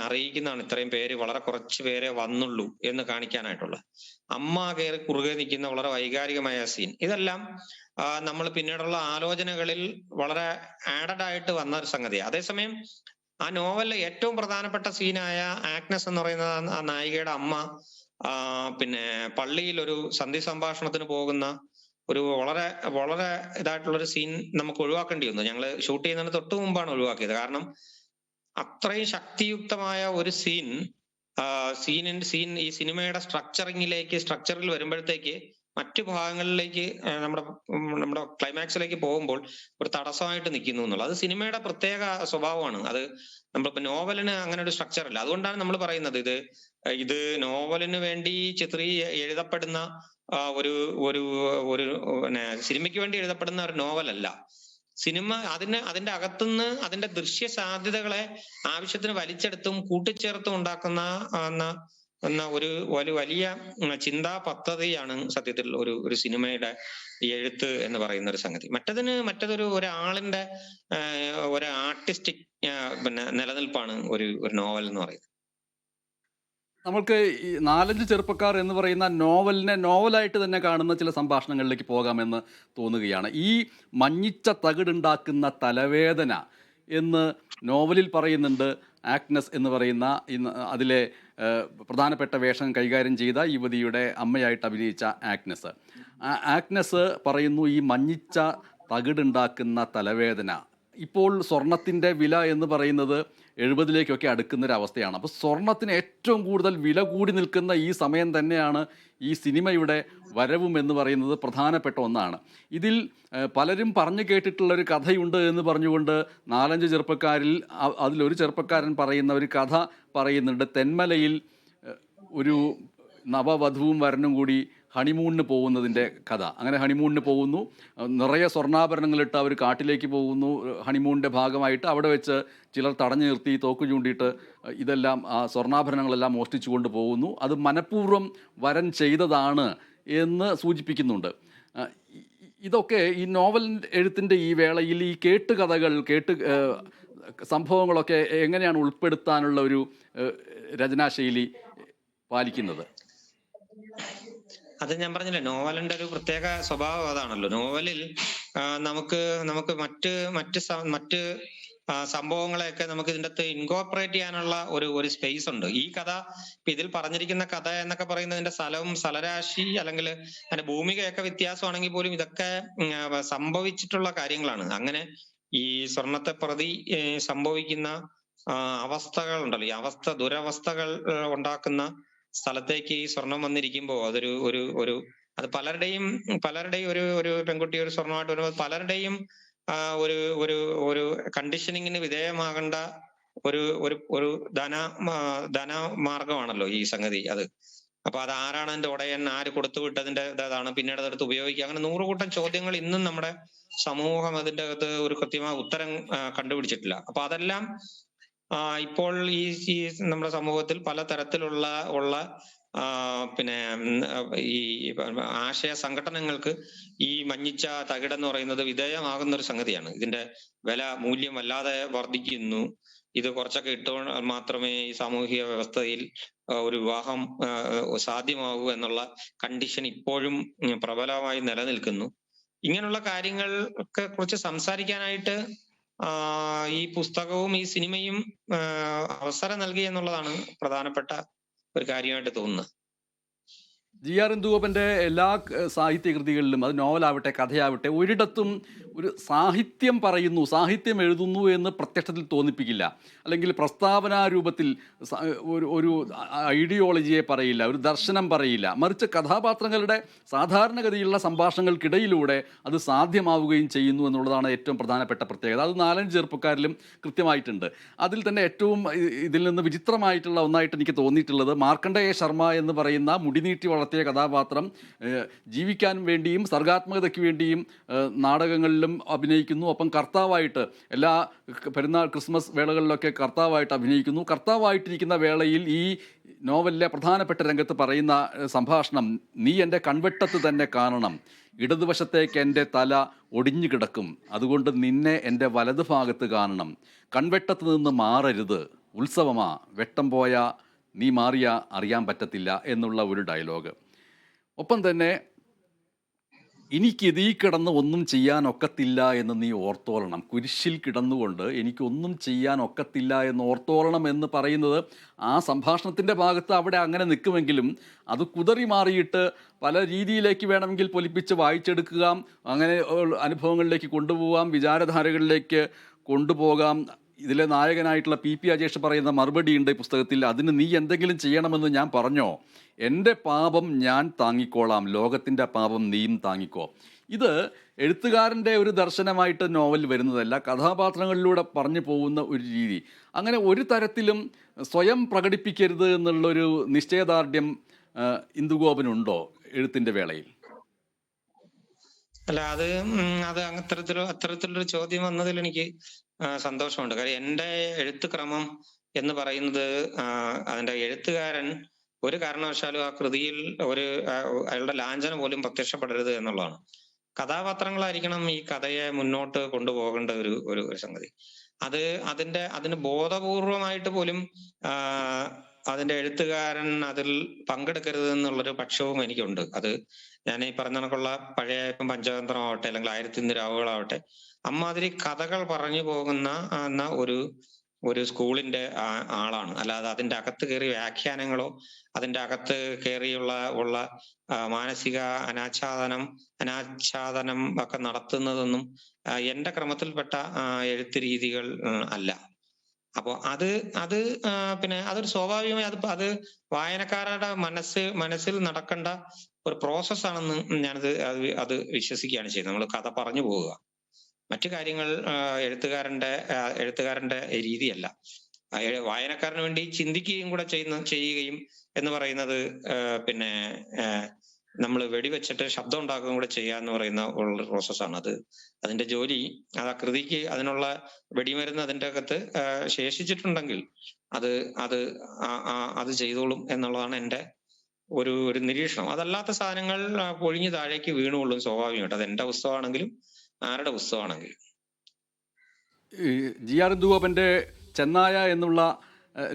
അറിയിക്കുന്നതാണ് ഇത്രയും പേര്, വളരെ കുറച്ച് പേരെ വന്നുള്ളൂ എന്ന് കാണിക്കാനായിട്ടുള്ള. അമ്മ കയറി കുറുകെ നിൽക്കുന്ന വളരെ വൈകാരികമായ സീൻ, ഇതെല്ലാം നമ്മൾ പിന്നീടുള്ള ആലോചനകളിൽ വളരെ ആഡഡ് ആയിട്ട് വന്ന ഒരു സംഗതിയാണ്. അതേസമയം ആ നോവലിലെ ഏറ്റവും പ്രധാനപ്പെട്ട സീനായ ആഗ്നസ് എന്ന് പറയുന്ന ആ നായികയുടെ അമ്മ പിന്നെ പള്ളിയിൽ ഒരു സന്ധി സംഭാഷണത്തിന് പോകുന്ന ഒരു വളരെ വളരെ ഇതായിട്ടുള്ളൊരു സീൻ നമുക്ക് ഒഴിവാക്കേണ്ടി വന്നു. ഞങ്ങൾ ഷൂട്ട് ചെയ്യുന്നതിന് തൊട്ട് മുമ്പാണ് ഒഴിവാക്കിയത്. കാരണം അത്രയും ശക്തിയുക്തമായ ഒരു സീൻ ഈ സിനിമയുടെ സ്ട്രക്ചറിൽ വരുമ്പോഴത്തേക്ക് മറ്റു ഭാഗങ്ങളിലേക്ക് നമ്മുടെ ക്ലൈമാക്സിലേക്ക് പോകുമ്പോൾ ഒരു തടസ്സമായിട്ട് നിൽക്കുന്നു എന്നുള്ളത് അത് സിനിമയുടെ പ്രത്യേക സ്വഭാവമാണ്. അത് നമ്മളിപ്പോ നോവലിന് അങ്ങനെ ഒരു സ്ട്രക്ചർ ഇല്ല. അതുകൊണ്ടാണ് നമ്മൾ പറയുന്നത് ഇത് നോവലിന് വേണ്ടി എഴുതപ്പെടുന്ന ഒരു ഒരു ഒരു പിന്നെ സിനിമയ്ക്ക് വേണ്ടി എഴുതപ്പെടുന്ന ഒരു നോവലല്ല. സിനിമ അതിന്റെ അകത്തുനിന്ന് അതിന്റെ ദൃശ്യ സാധ്യതകളെ ആവശ്യത്തിന് വലിച്ചെടുത്തും കൂട്ടിച്ചേർത്തും ഉണ്ടാക്കുന്ന ഒരു വലിയ ചിന്താ പദ്ധതിയാണ് സത്യത്തിൽ ഒരു സിനിമയുടെ എഴുത്ത് എന്ന് പറയുന്ന ഒരു സംഗതി. മറ്റതൊരു ഒരാളിന്റെ ഒരു ആർട്ടിസ്റ്റിക് നിലനിൽപ്പാണ് ഒരു നോവൽ എന്ന് പറയുന്നത്. നമ്മൾക്ക് ഈ 4-5 ചെറുപ്പക്കാർ എന്ന് പറയുന്ന നോവലിനെ നോവലായിട്ട് തന്നെ കാണുന്ന ചില സംഭാഷണങ്ങളിലേക്ക് പോകാമെന്ന് തോന്നുകയാണ്. ഈ മഞ്ഞിച്ച തകിടുണ്ടാക്കുന്ന തലവേദന എന്ന് നോവലിൽ പറയുന്നുണ്ട്. ആഗ്നസ് എന്ന് പറയുന്ന അതിലെ പ്രധാനപ്പെട്ട വേഷം കൈകാര്യം ചെയ്ത യുവതിയുടെ അമ്മയായിട്ട് അഭിനയിച്ച ആഗ്നസ് പറയുന്നു, ഈ മഞ്ഞിച്ച തകിടുണ്ടാക്കുന്ന തലവേദന. ഇപ്പോൾ സ്വർണത്തിൻ്റെ വില എന്ന് പറയുന്നത് 70-ലേക്കൊക്കെ അടുക്കുന്നൊരവസ്ഥയാണ്. അപ്പോൾ സ്വർണത്തിന് ഏറ്റവും കൂടുതൽ വില കൂടി നിൽക്കുന്ന ഈ സമയം തന്നെയാണ് ഈ സിനിമയുടെ വരവും എന്ന് പറയുന്നത് പ്രധാനപ്പെട്ട ഒന്നാണ്. ഇതിൽ പലരും പറഞ്ഞു കേട്ടിട്ടുള്ളൊരു കഥയുണ്ട് എന്ന് പറഞ്ഞുകൊണ്ട് 4-5 ചെറുപ്പക്കാരിൽ അതിലൊരു ചെറുപ്പക്കാരൻ പറയുന്ന ഒരു കഥ പറയുന്നുണ്ട്. തെന്മലയിൽ ഒരു നവവധുവും വരനും കൂടി ഹണിമൂണിന് പോകുന്നതിൻ്റെ കഥ. അങ്ങനെ ഹണിമൂണിന് പോകുന്നു, നിറയെ സ്വർണ്ണാഭരണങ്ങളിട്ട് അവർ കാട്ടിലേക്ക് പോകുന്നു. ഹണിമൂണിൻ്റെ ഭാഗമായിട്ട് അവിടെ വെച്ച് ചിലർ തടഞ്ഞു നിർത്തി തോക്ക് ചൂണ്ടിയിട്ട് ഇതെല്ലാം സ്വർണ്ണാഭരണങ്ങളെല്ലാം മോഷ്ടിച്ചു കൊണ്ട് പോകുന്നു. അത് മനഃപൂർവ്വം വരൻ ചെയ്തതാണ് എന്ന് സൂചിപ്പിക്കുന്നുണ്ട്. ഇതൊക്കെ ഈ നോവൽ എഴുത്തിൻ്റെ ഈ വേളയിൽ ഈ കേട്ടുകഥകൾ സംഭവങ്ങളൊക്കെ എങ്ങനെയാണ് ഉൾപ്പെടുത്താനുള്ള ഒരു രചനാശൈലി പാലിക്കുന്നത്? അത് ഞാൻ പറഞ്ഞില്ലേ, നോവലിന്റെ ഒരു പ്രത്യേക സ്വഭാവം അതാണല്ലോ. നോവലിൽ നമുക്ക് മറ്റ് സംഭവങ്ങളെയൊക്കെ നമുക്ക് ഇതിൻ്റെ അകത്ത് ഇൻകോർപ്പറേറ്റ് ചെയ്യാനുള്ള ഒരു സ്പേസ് ഉണ്ട്. ഈ കഥ ഇതിൽ പറഞ്ഞിരിക്കുന്ന കഥ എന്നൊക്കെ പറയുന്നതിന്റെ സ്ഥലരാശി അല്ലെങ്കിൽ അതിന്റെ ഭൂമികയൊക്കെ വ്യത്യാസമാണെങ്കിൽ പോലും ഇതൊക്കെ സംഭവിച്ചിട്ടുള്ള കാര്യങ്ങളാണ്. അങ്ങനെ ഈ സ്വർണത്തെ പ്രതി സംഭവിക്കുന്ന അവസ്ഥകൾ ഉണ്ടല്ലോ, ഈ ദുരവസ്ഥകൾ ഉണ്ടാക്കുന്ന സ്ഥലത്തേക്ക് ഈ സ്വർണം വന്നിരിക്കുമ്പോൾ അത് പലരുടെയും ഒരു പെൺകുട്ടി ഒരു സ്വർണമായിട്ട് വരുമ്പോൾ പലരുടെയും ഒരു കണ്ടീഷനിങ്ങിന് വിധേയമാകേണ്ട ഒരു ധനമാർഗമാണല്ലോ ഈ സംഗതി. അപ്പൊ അത് ആരാണ് അതിന്റെ ഉടയൻ, ആര് കൊടുത്തു വിട്ടതിന്റെ ഇതാണ്, പിന്നീട് അതെടുത്ത് ഉപയോഗിക്കുക, അങ്ങനെ 100 കൂട്ടം ചോദ്യങ്ങൾ ഇന്നും നമ്മുടെ സമൂഹം അതിന്റെ അകത്ത് ഒരു കൃത്യമായ ഉത്തരം കണ്ടുപിടിച്ചിട്ടില്ല. അപ്പൊ അതെല്ലാം ഇപ്പോൾ ഈ നമ്മുടെ സമൂഹത്തിൽ പല തരത്തിലുള്ള പിന്നെ ഈ ആശയ സംഘടനകൾക്ക് ഈ മഞ്ഞിച്ച തകിടെന്ന് പറയുന്നത് വിധേയമാകുന്ന ഒരു സംഗതിയാണ്. ഇതിന്റെ മൂല്യം വല്ലാതെ വർദ്ധിക്കുന്നു. ഇത് കുറച്ചൊക്കെ ഇട്ടുകൊണ്ട് മാത്രമേ ഈ സാമൂഹിക വ്യവസ്ഥയിൽ ഒരു വിവാഹം സാധ്യമാകൂ എന്നുള്ള കണ്ടീഷൻ ഇപ്പോഴും പ്രബലമായി നിലനിൽക്കുന്നു. ഇങ്ങനെയുള്ള കാര്യങ്ങൾ ഒക്കെ കുറിച്ച് സംസാരിക്കാനായിട്ട് ഈ പുസ്തകവും ഈ സിനിമയും അവസരം നൽകി എന്നുള്ളതാണ് പ്രധാനപ്പെട്ട ഒരു കാര്യമായിട്ട് തോന്നുന്നത്. ജി ആർ ഇന്ദുഗോപൻ്റെ എല്ലാ സാഹിത്യ കൃതികളിലും, അത് നോവലാവട്ടെ കഥയാവട്ടെ, ഒരിടത്തും ഒരു സാഹിത്യം പറയുന്നു, സാഹിത്യം എഴുതുന്നു എന്ന് പ്രത്യക്ഷത്തിൽ തോന്നിപ്പിക്കില്ല. അല്ലെങ്കിൽ പ്രസ്താവനാ രൂപത്തിൽ ഒരു ഐഡിയോളജിയെ പറയില്ല, ഒരു ദർശനം പറയില്ല. മറിച്ച് കഥാപാത്രങ്ങളുടെ സാധാരണഗതിയിലുള്ള സംഭാഷണങ്ങൾക്കിടയിലൂടെ അത് സാധ്യമാവുകയും ചെയ്യുന്നു എന്നുള്ളതാണ് ഏറ്റവും പ്രധാനപ്പെട്ട പ്രത്യേകത. അത് 4-5 ചെറുപ്പക്കാരിലും കൃത്യമായിട്ടുണ്ട്. അതിൽ തന്നെ ഏറ്റവും ഇതിൽ നിന്ന് വിചിത്രമായിട്ടുള്ള ഒന്നായിട്ട് എനിക്ക് തോന്നിയിട്ടുള്ളത്, മാർക്കണ്ഡേയ ശർമ്മ എന്ന് പറയുന്ന മുടിനീട്ടി വളർത്തിയ കഥാപാത്രം ജീവിക്കാൻ വേണ്ടിയും സർഗാത്മകതയ്ക്ക് വേണ്ടിയും നാടകങ്ങളിലും അഭിനയിക്കുന്നു. ഒപ്പം കർത്താവായിട്ട് എല്ലാ പെരുന്നാൾ ക്രിസ്മസ് വേളകളിലൊക്കെ കർത്താവായിട്ട് അഭിനയിക്കുന്നു. കർത്താവായിട്ടിരിക്കുന്ന വേളയിൽ ഈ നോവലിലെ പ്രധാനപ്പെട്ട രംഗത്ത് പറയുന്ന സംഭാഷണം, നീ എൻ്റെ കൺവെട്ടത്ത് തന്നെ കാണണം, ഇടതുവശത്തേക്ക് എൻ്റെ തല ഒടിഞ്ഞു കിടക്കും, അതുകൊണ്ട് നിന്നെ എൻ്റെ വലതുഭാഗത്ത് കാണണം, കൺവെട്ടത്ത് നിന്ന് മാറരുത്, ഉത്സവമാ, വെട്ടം പോയാൽ നീ മാറിയ അറിയാൻ പറ്റത്തില്ല എന്നുള്ള ഒരു ഡയലോഗ്. ഒപ്പം തന്നെ എനിക്കിതീ കിടന്ന് ഒന്നും ചെയ്യാനൊക്കത്തില്ല എന്ന് നീ ഓർത്തോളണം, കുരിശിൽ കിടന്നുകൊണ്ട് എനിക്കൊന്നും ചെയ്യാനൊക്കത്തില്ല എന്ന് ഓർത്തോളണം എന്ന് പറയുന്നത് ആ സംഭാഷണത്തിൻ്റെ ഭാഗത്ത് അവിടെ അങ്ങനെ നിൽക്കുമെങ്കിലും അത് കുതറി മാറിയിട്ട് പല രീതിയിലേക്ക് വേണമെങ്കിൽ പൊലിപ്പിച്ച് വായിച്ചെടുക്കുക, അങ്ങനെ അനുഭവങ്ങളിലേക്ക് കൊണ്ടുപോകാം, വിചാരധാരകളിലേക്ക് കൊണ്ടുപോകാം. ഇതിലെ നായകനായിട്ടുള്ള പി അജേഷ് പറയുന്ന മറുപടിയുണ്ട് ഈ പുസ്തകത്തിൽ, അതിന് നീ എന്തെങ്കിലും ചെയ്യണമെന്ന് ഞാൻ പറഞ്ഞോ, എൻ്റെ പാപം ഞാൻ താങ്ങിക്കോളാം, ലോകത്തിൻ്റെ പാപം നീയും താങ്ങിക്കോ. ഇത് എഴുത്തുകാരൻ്റെ ഒരു ദർശനമായിട്ട് നോവൽ വരുന്നതല്ല, കഥാപാത്രങ്ങളിലൂടെ പറഞ്ഞു പോകുന്ന ഒരു രീതി. അങ്ങനെ ഒരു തരത്തിലും സ്വയം പ്രകടിപ്പിക്കരുത് എന്നുള്ളൊരു നിശ്ചയദാർഢ്യം ഇന്ദുഗോപനുണ്ടോ എഴുത്തിൻ്റെ വേളയിൽ? അല്ല, അത് അത്തരത്തിലൊരു ചോദ്യം വന്നതിൽ എനിക്ക് സന്തോഷമുണ്ട്. കാര്യം എന്റെ എഴുത്ത് ക്രമം എന്ന് പറയുന്നത്, അതിന്റെ എഴുത്തുകാരൻ ഒരു കാരണവശാലും ആ കൃതിയിൽ അയാളുടെ ലാഞ്ചന പോലും പ്രത്യക്ഷപ്പെടരുത് എന്നുള്ളതാണ്. കഥാപാത്രങ്ങളായിരിക്കണം ഈ കഥയെ മുന്നോട്ട് കൊണ്ടുപോകേണ്ട ഒരു സംഗതി. അതിന് ബോധപൂർവമായിട്ട് പോലും അതിന്റെ എഴുത്തുകാരൻ അതിൽ പങ്കെടുക്കരുത് എന്നുള്ളൊരു പക്ഷവും എനിക്കുണ്ട്. അത് ഞാൻ ഈ പറഞ്ഞ കണക്കുള്ള പഴയ ഇപ്പം പഞ്ചതന്ത്രമാവട്ടെ അല്ലെങ്കിൽ 1001 രാവുകളാവട്ടെ, അമ്മാതിരി കഥകൾ പറഞ്ഞു പോകുന്ന ഒരു സ്കൂളിന്റെ ആളാണ്. അല്ലാതെ അതിന്റെ അകത്ത് കയറി വ്യാഖ്യാനങ്ങളോ അതിന്റെ അകത്ത് കയറിയുള്ള മാനസിക അനാച്ഛാദനം ഒക്കെ നടത്തുന്നതൊന്നും എന്റെ ക്രമത്തിൽപ്പെട്ട എഴുത്ത് രീതികൾ അല്ല. അപ്പോ അത് പിന്നെ അതൊരു സ്വാഭാവികമായി അത് വായനക്കാരുടെ മനസ്സിൽ നടക്കേണ്ട ഒരു പ്രോസസ് ആണെന്ന് അത് വിശ്വസിക്കുകയാണ് ചെയ്യുന്നത്. നമ്മൾ കഥ പറഞ്ഞു പോവുക, മറ്റു കാര്യങ്ങൾ എഴുത്തുകാരന്റെ രീതിയല്ല. വായനക്കാരന് വേണ്ടി ചിന്തിക്കുകയും കൂടെ ചെയ്യുകയും എന്ന് പറയുന്നത് പിന്നെ നമ്മൾ വെടിവെച്ചിട്ട് ശബ്ദം ഉണ്ടാക്കുകയും കൂടെ ചെയ്യുക എന്ന് പറയുന്ന ഉള്ള പ്രോസസ്സാണ്. അതിന്റെ ജോലി, അത് ആ കൃതിക്ക് അതിനുള്ള വെടിമരുന്ന് അതിന്റെ അകത്ത് ശേഷിച്ചിട്ടുണ്ടെങ്കിൽ അത് ചെയ്തോളും എന്നുള്ളതാണ് എന്റെ ഒരു നിരീക്ഷണം. അതല്ലാത്ത സാധനങ്ങൾ പൊഴിഞ്ഞ് താഴേക്ക് വീണുകൊള്ളും സ്വാഭാവികമായിട്ട്. അത് എന്റെ പുസ്തകമാണെങ്കിലും ആരുടെ പുസ്തകമാണെങ്കിലും. ജി ആർ ഇന്ദുഗോപൻ്റെ ചെന്നായ എന്നുള്ള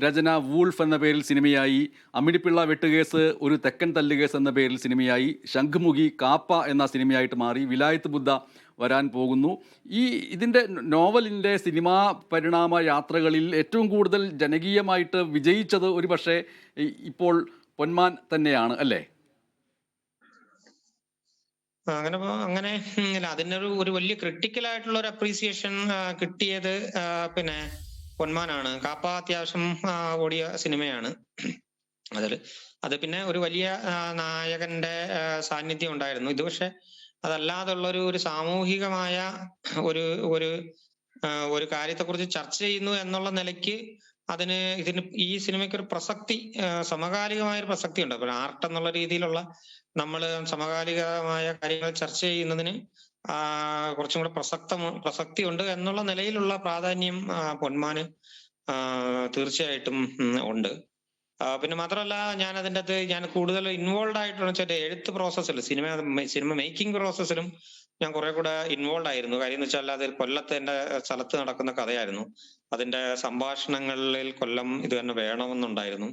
രചന വൂൾഫ് എന്ന പേരിൽ സിനിമയായി, അമ്മിണിപ്പിള്ള വെട്ടുകേസ് ഒരു തെക്കൻ തല്ലുകേസ് എന്ന പേരിൽ സിനിമയായി, ശംഖുമുഖി കാപ്പ എന്ന സിനിമയായിട്ട് മാറി, വിലായത്ത് ബുദ്ധ വരാൻ പോകുന്നു. ഇതിൻ്റെ നോവലിൻ്റെ സിനിമാ പരിണാമ യാത്രകളിൽ ഏറ്റവും കൂടുതൽ ജനകീയമായിട്ട് വിജയിച്ചത് ഒരു പക്ഷേ ഇപ്പോൾ പൊന്മാൻ തന്നെയാണ് അല്ലേ? അങ്ങനെ അതിനൊരു വലിയ ക്രിട്ടിക്കൽ ആയിട്ടുള്ള ഒരു അപ്രീസിയേഷൻ കിട്ടിയത് പിന്നെ പൊന്മാനാണ്. കാപ്പ അത്യാവശ്യം ഓടിയ സിനിമയാണ്. അത് പിന്നെ ഒരു വലിയ നായകന്റെ സാന്നിധ്യം ഉണ്ടായിരുന്നു. ഇത് പക്ഷെ അതല്ലാതുള്ള ഒരു സാമൂഹികമായ ഒരു കാര്യത്തെക്കുറിച്ച് ചർച്ച ചെയ്യുന്നു എന്നുള്ള നിലയ്ക്ക് ഇതിന് ഈ സിനിമയ്ക്ക് ഒരു പ്രസക്തി, സമകാലികമായ ഒരു പ്രസക്തി ഉണ്ട്. അപ്പോൾ ആർട്ട് എന്നുള്ള രീതിയിലുള്ള നമ്മൾ സമകാലികമായ കാര്യങ്ങൾ ചർച്ച ചെയ്യുന്നതിന് കുറച്ചും കൂടെ പ്രസക്തി ഉണ്ട് എന്നുള്ള നിലയിലുള്ള പ്രാധാന്യം പൊന്മാന് തീർച്ചയായിട്ടും ഉണ്ട്. പിന്നെ മാത്രമല്ല ഞാൻ അതിൻ്റെ അകത്ത് ഞാൻ കൂടുതൽ ഇൻവോൾവ് ആയിട്ടുള്ള വെച്ചാൽ എഴുത്ത് പ്രോസസ്സിൽ സിനിമ മേക്കിംഗ് പ്രോസസ്സിലും ഞാൻ കുറെ കൂടെ ഇൻവോൾവ് ആയിരുന്നു. കാര്യം എന്ന് വെച്ചാൽ അത് കൊല്ലത്ത് എൻ്റെ സ്ഥലത്ത് നടക്കുന്ന കഥയായിരുന്നു. അതിന്റെ സംഭാഷണങ്ങളിൽ കൊല്ലം ഇത് തന്നെ വേണമെന്നുണ്ടായിരുന്നു.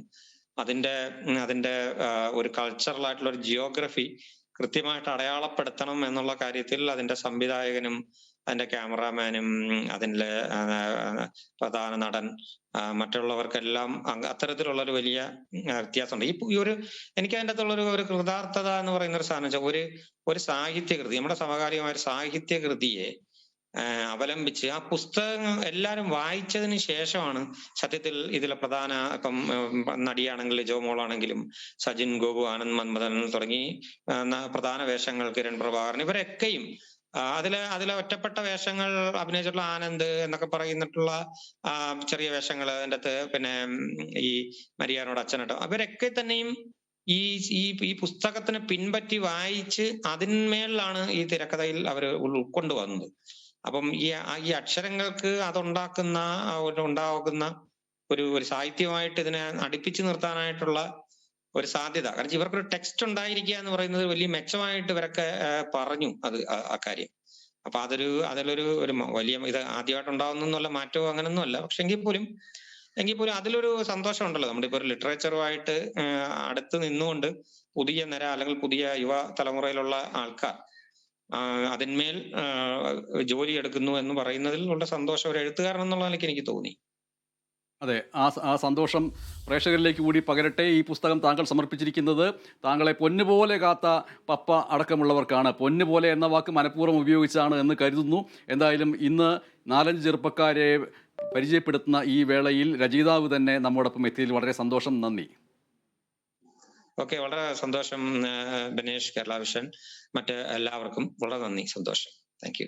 അതിന്റെ ഒരു കൾച്ചറൽ ആയിട്ടുള്ള ഒരു ജിയോഗ്രഫി കൃത്യമായിട്ട് അടയാളപ്പെടുത്തണം എന്നുള്ള കാര്യത്തിൽ അതിന്റെ സംവിധായകനും അതിന്റെ ക്യാമറാമാനും അതിലെ പ്രധാന നടൻ മറ്റുള്ളവർക്കെല്ലാം അത്തരത്തിലുള്ള ഒരു വലിയ വ്യത്യാസമുണ്ട്. ഈ ഒരു എനിക്ക് അതിൻ്റെ അകത്തുള്ള ഒരു കൃതാർത്ഥത എന്ന് പറയുന്ന ഒരു സാധനം വെച്ചാൽ ഒരു സാഹിത്യകൃതി, നമ്മുടെ സമകാലികമായ ഒരു സാഹിത്യകൃതിയെ അവലംബിച്ച് ആ പുസ്തകം എല്ലാവരും വായിച്ചതിന് ശേഷമാണ് സത്യത്തിൽ ഇതിലെ പ്രധാന ഇപ്പം നടിയാണെങ്കിൽ ലിജോ മോളാണെങ്കിലും സജിൻ ഗോപു, ആനന്ദ് മന്മഥൻ തുടങ്ങി പ്രധാന വേഷങ്ങൾ കിരൺ പ്രഭാകരൻ ഇവരൊക്കെയും അതിലെ ഒറ്റപ്പെട്ട വേഷങ്ങൾ അഭിനയിച്ചിട്ടുള്ള ആനന്ദ് എന്നൊക്കെ പറയുന്നിട്ടുള്ള ചെറിയ വേഷങ്ങൾ അതിൻ്റെ അകത്ത് പിന്നെ ഈ മരിയാനോട് അച്ഛനട്ടോ അവരൊക്കെ തന്നെയും ഈ പുസ്തകത്തിനെ പിൻപറ്റി വായിച്ച് അതിന്മേലാണ് ഈ തിരക്കഥയിൽ അവർ ഉൾക്കൊണ്ടുവന്നത്. അപ്പം ഈ അക്ഷരങ്ങൾക്ക് അതുണ്ടാക്കുന്ന ഉണ്ടാകുന്ന ഒരു സാഹിത്യമായിട്ട് ഇതിനെ അടുപ്പിച്ചു നിർത്താനായിട്ടുള്ള ഒരു സാധ്യത, കാരണം ഇവർക്കൊരു ടെക്സ്റ്റ് ഉണ്ടായിരിക്കുക എന്ന് പറയുന്നത് വലിയ മെച്ചമായിട്ട് ഇവരൊക്കെ പറഞ്ഞു അത് അക്കാര്യം. അപ്പൊ അതിലൊരു വലിയ ഇത് ആദ്യമായിട്ട് ഉണ്ടാവുന്നുള്ള മാറ്റവും അങ്ങനൊന്നും അല്ല. പക്ഷെ എങ്കിൽ പോലും അതിലൊരു സന്തോഷം ഉണ്ടല്ലോ. നമ്മുടെ ഇപ്പൊ ഒരു ലിറ്ററേച്ചറുമായിട്ട് അടുത്ത് നിന്നുകൊണ്ട് പുതിയ നിര അല്ലെങ്കിൽ പുതിയ യുവ തലമുറയിലുള്ള ആൾക്കാർ അതിന്മേൽ ജോലി എടുക്കുന്നു എന്ന് പറയുന്നതിൽ ഉള്ള സന്തോഷം ഒരു എഴുത്തുകാരൻ എന്നുള്ള നിലയ്ക്ക് എനിക്ക് തോന്നി. അതെ, ആ സന്തോഷം പ്രേക്ഷകരിലേക്ക് കൂടി പകരട്ടെ. ഈ പുസ്തകം താങ്കൾ സമർപ്പിച്ചിരിക്കുന്നത് താങ്കളെ പൊന്നുപോലെ കാത്ത പപ്പ അടക്കമുള്ളവർക്കാണ്. പൊന്നുപോലെ എന്ന വാക്ക് മനഃപൂർവ്വം ഉപയോഗിച്ചാണ് എന്ന് കരുതുന്നു. എന്തായാലും ഇന്ന് 4-5 ചെറുപ്പക്കാരെ പരിചയപ്പെടുത്തുന്ന ഈ വേളയിൽ രചയിതാവ് തന്നെ നമ്മോടൊപ്പം എത്തിയതിൽ വളരെ സന്തോഷം. നന്ദി. ഓക്കെ, വളരെ സന്തോഷം ബനേഷ്, കേരള വിഷൻ, മറ്റ് എല്ലാവർക്കും വളരെ നന്ദി, സന്തോഷം. Thank you.